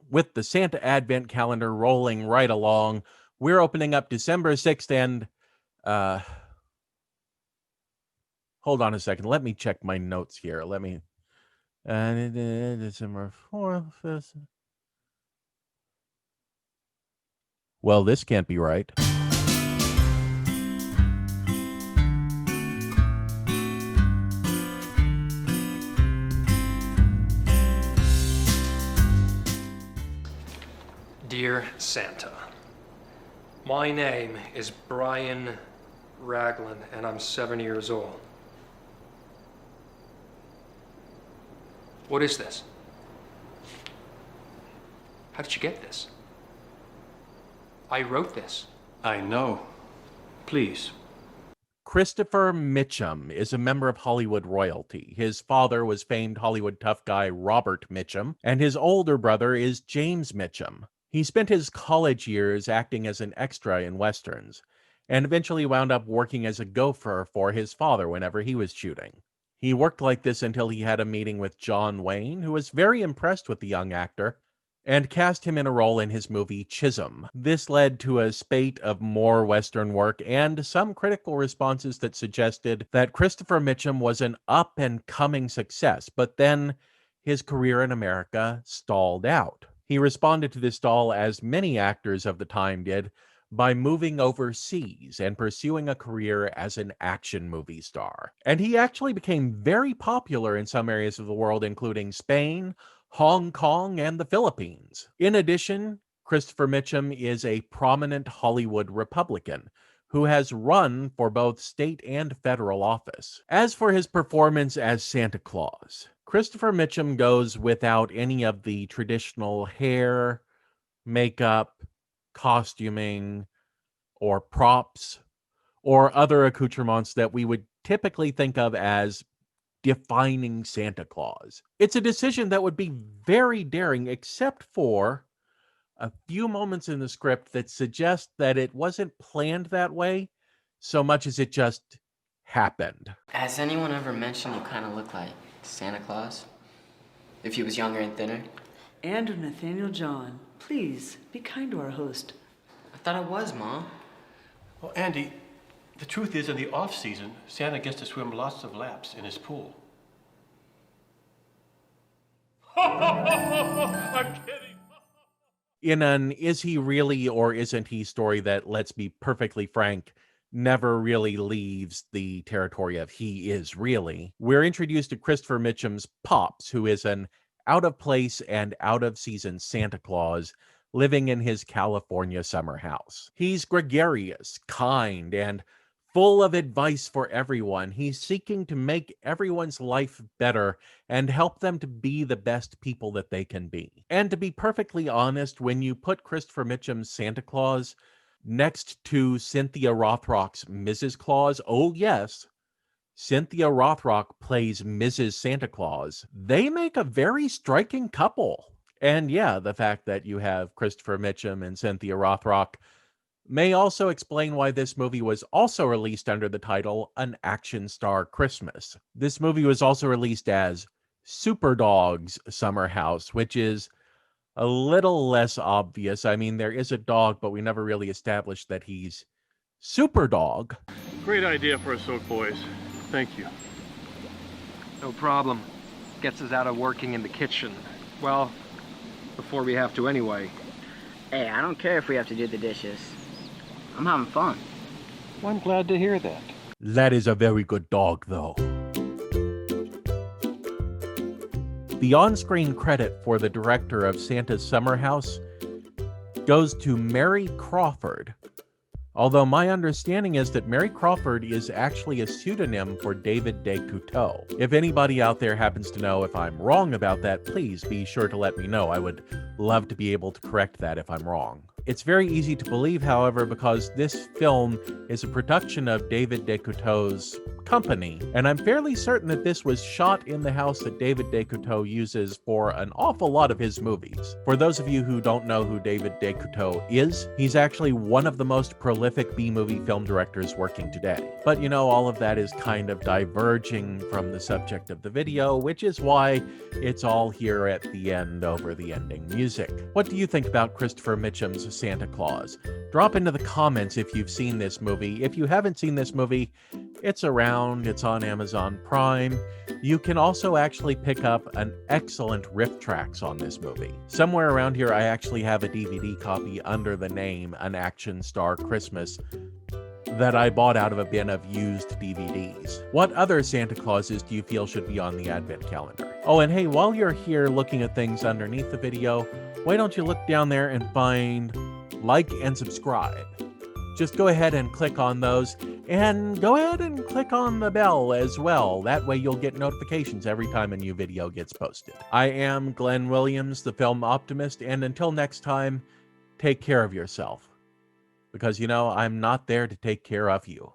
with the Santa Advent calendar rolling right along. We're opening up December 6th, and hold on a second. Let me check my notes here. December 4th. Well, this can't be right. Dear Santa, my name is Brian Raglan, and I'm 7 years old. What is this? How did you get this? I wrote this. I know. Please. Christopher Mitchum is a member of Hollywood royalty. His father was famed Hollywood tough guy Robert Mitchum, and his older brother is James Mitchum. He spent his college years acting as an extra in westerns, and eventually wound up working as a gopher for his father whenever he was shooting. He worked like this until he had a meeting with John Wayne, who was very impressed with the young actor, and cast him in a role in his movie Chisholm. This led to a spate of more Western work and some critical responses that suggested that Christopher Mitchum was an up-and-coming success, but then his career in America stalled out. He responded to this stall, as many actors of the time did, by moving overseas and pursuing a career as an action movie star. And he actually became very popular in some areas of the world, including Spain, Hong Kong, and the Philippines. In addition, Christopher Mitchum is a prominent Hollywood Republican who has run for both state and federal office. As for his performance as Santa Claus, Christopher Mitchum goes without any of the traditional hair, makeup, costuming, or props, or other accoutrements that we would typically think of as defining Santa Claus. It's a decision that would be very daring, except for a few moments in the script that suggest that it wasn't planned that way so much as it just happened. Has anyone ever mentioned you kind of look like Santa Claus? If he was younger and thinner? Andrew Nathaniel John, please be kind to our host. I thought I was, Mom. Well, Andy, the truth is, in the off-season, Santa gets to swim lots of laps in his pool. I'm kidding. In an is he really or isn't he story that, let's be perfectly frank, never really leaves the territory of he is really, we're introduced to Christopher Mitchum's Pops, who is an out-of-place and out-of-season Santa Claus living in his California summer house. He's gregarious, kind, and full of advice for everyone. He's seeking to make everyone's life better and help them to be the best people that they can be. And to be perfectly honest, when you put Christopher Mitchum's Santa Claus next to Cynthia Rothrock's Mrs. Claus, oh yes, Cynthia Rothrock plays Mrs. Santa Claus, they make a very striking couple. And yeah, the fact that you have Christopher Mitchum and Cynthia Rothrock may also explain why this movie was also released under the title An Action Star Christmas. This movie was also released as Superdog's Summer House, which is a little less obvious. I mean, there is a dog, but we never really established that he's Superdog. Great idea for us Oak boys. Thank you. No problem. Gets us out of working in the kitchen. Well, before we have to anyway. Hey, I don't care if we have to do the dishes. I'm having fun. Well, I'm glad to hear that. That is a very good dog, though. The on-screen credit for the director of Santa's Summer House goes to Mary Crawford, although my understanding is that Mary Crawford is actually a pseudonym for David de Couteau. If anybody out there happens to know if I'm wrong about that, please be sure to let me know. I would love to be able to correct that if I'm wrong. It's very easy to believe, however, because this film is a production of David DeCoteau's company, and I'm fairly certain that this was shot in the house that David DeCoteau uses for an awful lot of his movies. For those of you who don't know who David DeCoteau is, he's actually one of the most prolific B-movie film directors working today. But you know, all of that is kind of diverging from the subject of the video, which is why it's all here at the end over the ending music. What do you think about Christopher Mitchum's Santa Claus? Drop into the comments if you've seen this movie. If you haven't seen this movie, it's around, it's on Amazon Prime. You can also actually pick up an excellent riff tracks on this movie. Somewhere around here, I actually have a DVD copy under the name An Action Star Christmas that I bought out of a bin of used DVDs. What other Santa Clauses do you feel should be on the Advent calendar? Oh, and hey, while you're here looking at things underneath the video, why don't you look down there and find like and subscribe? Just go ahead and click on those, and go ahead and click on the bell as well. That way you'll get notifications every time a new video gets posted. I am Glenn Williams, the Film Optimist, and until next time, take care of yourself. Because, you know, I'm not there to take care of you.